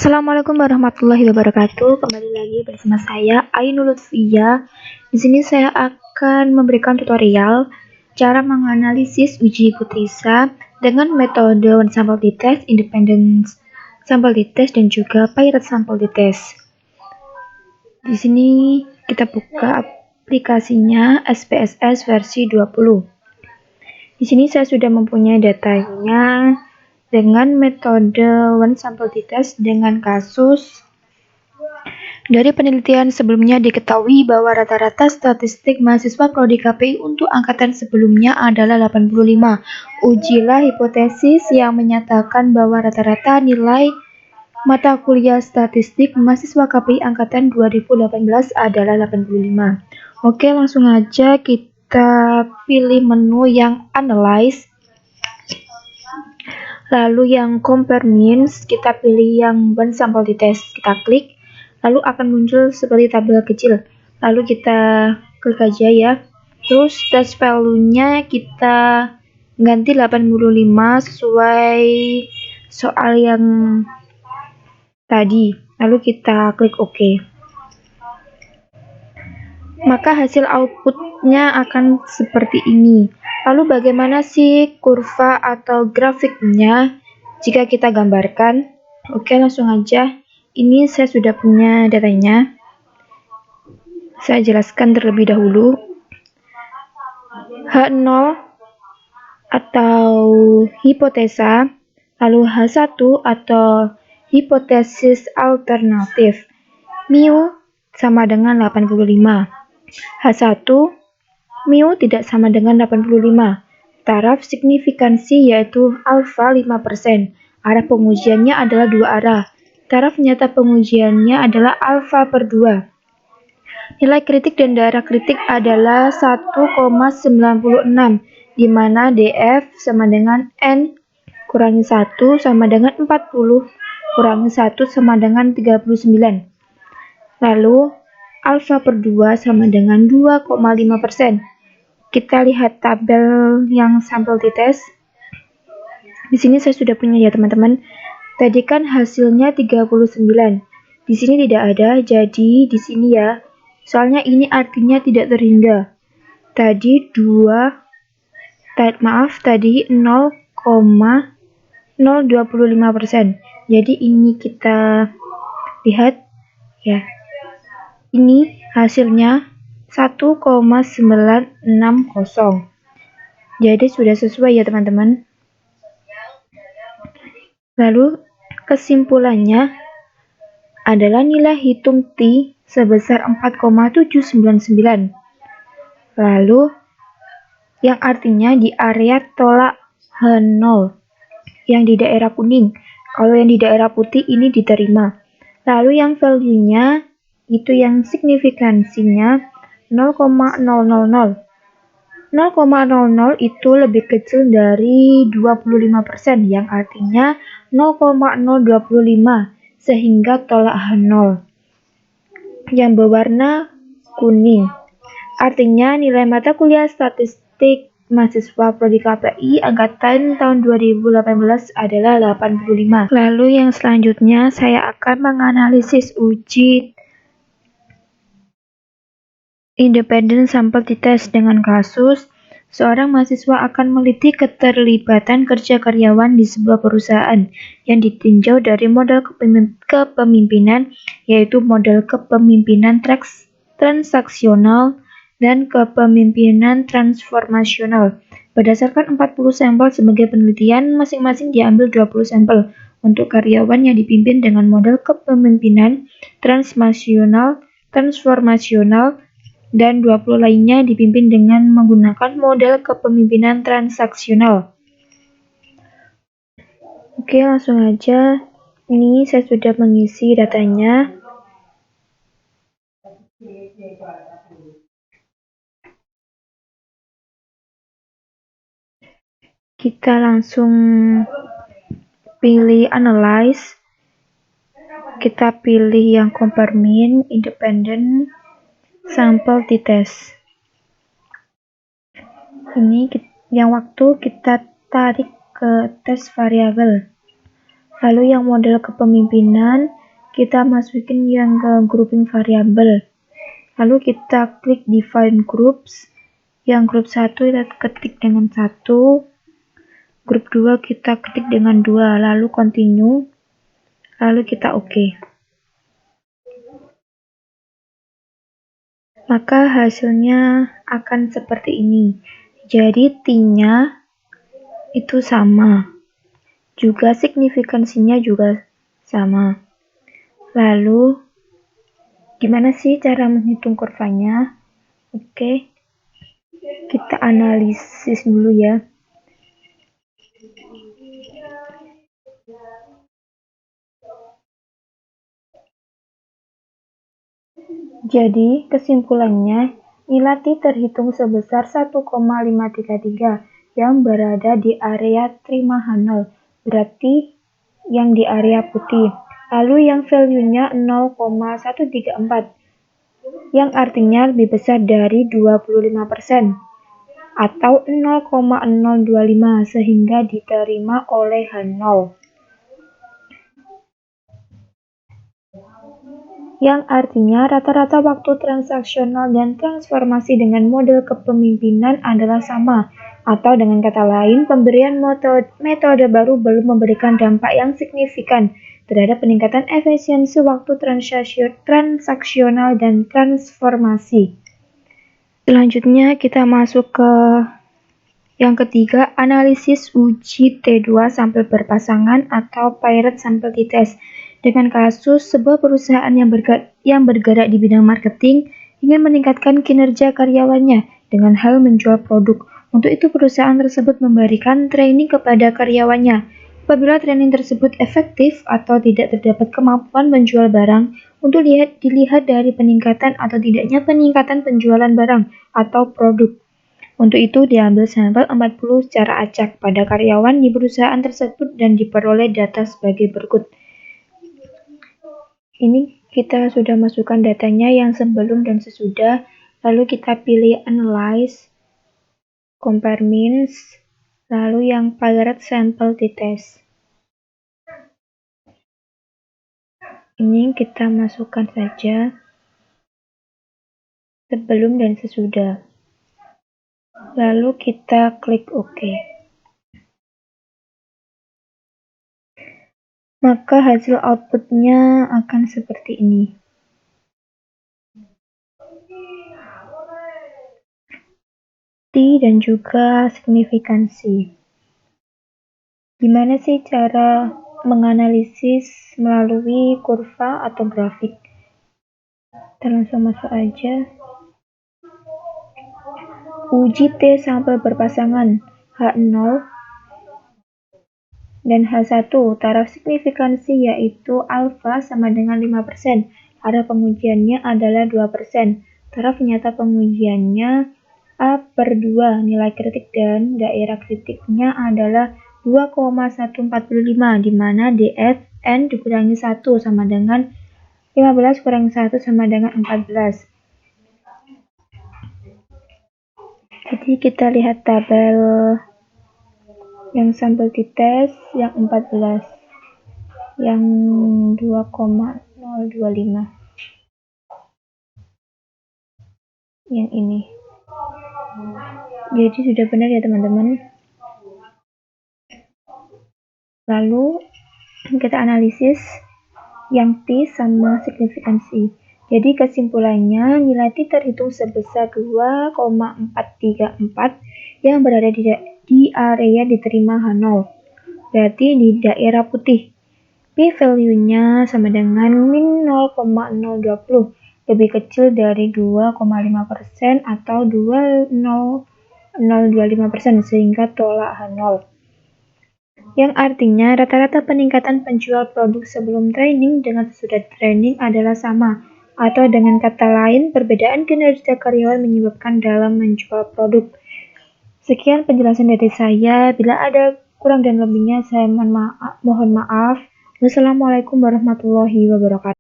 Assalamualaikum warahmatullahi wabarakatuh. Kembali lagi bersama saya Ainul Lutfia. Di sini saya akan memberikan tutorial cara menganalisis uji hipotesa dengan metode one sample t-test, independent sample t-test, dan juga paired sample t-test. Di sini kita buka aplikasinya SPSS versi 20. Di sini saya sudah mempunyai datanya dengan metode one sample t-test dengan kasus. Dari penelitian sebelumnya diketahui bahwa rata-rata statistik mahasiswa prodi KPI untuk angkatan sebelumnya adalah 85. Ujilah hipotesis yang menyatakan bahwa rata-rata nilai mata kuliah statistik mahasiswa KPI angkatan 2018 adalah 85. Oke, langsung aja kita pilih menu yang analyze. Lalu yang compare means, kita pilih yang one sample t-test, kita klik, lalu akan muncul seperti tabel kecil. Lalu kita klik aja ya. Terus test value-nya kita ganti 85 sesuai soal yang tadi. Lalu kita klik OK. Maka hasil output-nya akan seperti ini. Lalu bagaimana sih kurva atau grafiknya jika kita gambarkan? Oke, langsung aja. Ini saya sudah punya datanya. Saya jelaskan terlebih dahulu. H0 atau hipotesa, lalu H1 atau hipotesis alternatif. Mu sama dengan 85. H1 mu tidak sama dengan 85. Taraf signifikansi yaitu alfa 5%. Arah pengujiannya adalah dua arah. Taraf nyata pengujiannya adalah alfa per 2. Nilai kritik dan darah kritik adalah 1,96, di mana DF sama dengan N kurangi 1 sama dengan 40, kurangi 1 sama dengan 39. Lalu alfa per 2 sama dengan 2,5%. Kita lihat tabel yang sampel t-test. Di sini saya sudah punya ya teman-teman. Tadi kan hasilnya 39. Di sini tidak ada, jadi di sini ya. Soalnya ini artinya tidak terhingga. Tadi 0,025%. Jadi ini kita lihat ya. Ini hasilnya 1,960. Jadi sudah sesuai ya teman-teman. Lalu kesimpulannya adalah nilai hitung T sebesar 4,799. Lalu yang artinya di area tolak H0 yang di daerah kuning. Kalau yang di daerah putih ini diterima. Lalu yang value-nya itu yang signifikansinya 0,000. 0,00 itu lebih kecil dari 25%, yang artinya 0,025, sehingga tolak H0 yang berwarna kuning. Artinya nilai mata kuliah statistik mahasiswa prodi KPI angkatan tahun 2018 adalah 85. Lalu yang selanjutnya saya akan menganalisis uji independent sample t-test dengan kasus seorang mahasiswa akan meliti keterlibatan kerja karyawan di sebuah perusahaan yang ditinjau dari model kepemimpinan, yaitu model kepemimpinan transaksional dan kepemimpinan transformasional. Berdasarkan 40 sampel sebagai penelitian, masing-masing diambil 20 sampel untuk karyawan yang dipimpin dengan model kepemimpinan transformasional, dan 20 lainnya dipimpin dengan menggunakan model kepemimpinan transaksional. Oke, langsung aja. Ini saya sudah mengisi datanya. Kita langsung pilih analyze. Kita pilih yang compare mean, independent sample t-test. Ini yang waktu kita tarik ke tes variabel. Lalu yang model kepemimpinan, kita masukin yang ke grouping variabel. Lalu kita klik define groups. Yang grup 1 kita ketik dengan 1, grup 2 kita ketik dengan 2, lalu continue, lalu kita OK. Maka hasilnya akan seperti ini. Jadi T-nya itu sama. Juga signifikansinya juga sama. Lalu gimana sih cara menghitung kurvanya? Oke. Kita analisis dulu ya. Jadi, kesimpulannya, nilai T terhitung sebesar 1,533 yang berada di area terima H0, berarti yang di area putih. Lalu yang value-nya 0,134, yang artinya lebih besar dari 25%, atau 0,025 sehingga diterima oleh H0. Yang artinya rata-rata waktu transaksional dan transformasi dengan model kepemimpinan adalah sama, atau dengan kata lain, pemberian metode baru belum memberikan dampak yang signifikan terhadap peningkatan efisiensi waktu transaksional dan transformasi. Selanjutnya kita masuk ke yang ketiga, analisis uji T2 sampel berpasangan atau paired sample t-test. Dengan kasus sebuah perusahaan yang bergerak di bidang marketing ingin meningkatkan kinerja karyawannya dengan hal menjual produk. Untuk itu perusahaan tersebut memberikan training kepada karyawannya. Apabila training tersebut efektif atau tidak terdapat kemampuan menjual barang, untuk dilihat dari peningkatan atau tidaknya peningkatan penjualan barang atau produk. Untuk itu diambil sampel 40 secara acak pada karyawan di perusahaan tersebut dan diperoleh data sebagai berikut. Ini kita sudah masukkan datanya yang sebelum dan sesudah, lalu kita pilih analyze, compare means, lalu yang paired sample t-test. Ini kita masukkan saja sebelum dan sesudah. Lalu kita klik OK. Maka hasil outputnya akan seperti ini. T dan juga signifikansi. Gimana sih cara menganalisis melalui kurva atau grafik? Kita langsung masuk aja. Uji T sampel berpasangan H0 dan H1, taraf signifikansi yaitu alfa sama dengan 5%. Taraf pengujiannya adalah 2%. Taraf nyata pengujiannya A/2. Nilai kritik dan daerah kritiknya adalah 2,145, di mana DFN dikurangi 1 sama dengan 15 kurangi 1 sama dengan 14. Jadi kita lihat tabel yang sampel t-test yang 14, yang 2,025, yang ini. Jadi sudah benar ya teman-teman. Lalu kita analisis yang T sama signifikansi. Jadi kesimpulannya nilai T terhitung sebesar 2,434 yang berada di area diterima H0. Berarti di daerah putih. P-value-nya sama dengan min 0,020, lebih kecil dari 2,5% atau 2,025%, sehingga tolak H0. Yang artinya rata-rata peningkatan penjual produk sebelum training dengan sesudah training adalah sama, atau dengan kata lain perbedaan kinerja karyawan menyebabkan dalam menjual produk. Sekian penjelasan dari saya. Bila ada kurang dan lebihnya saya mohon maaf. Wassalamualaikum warahmatullahi wabarakatuh.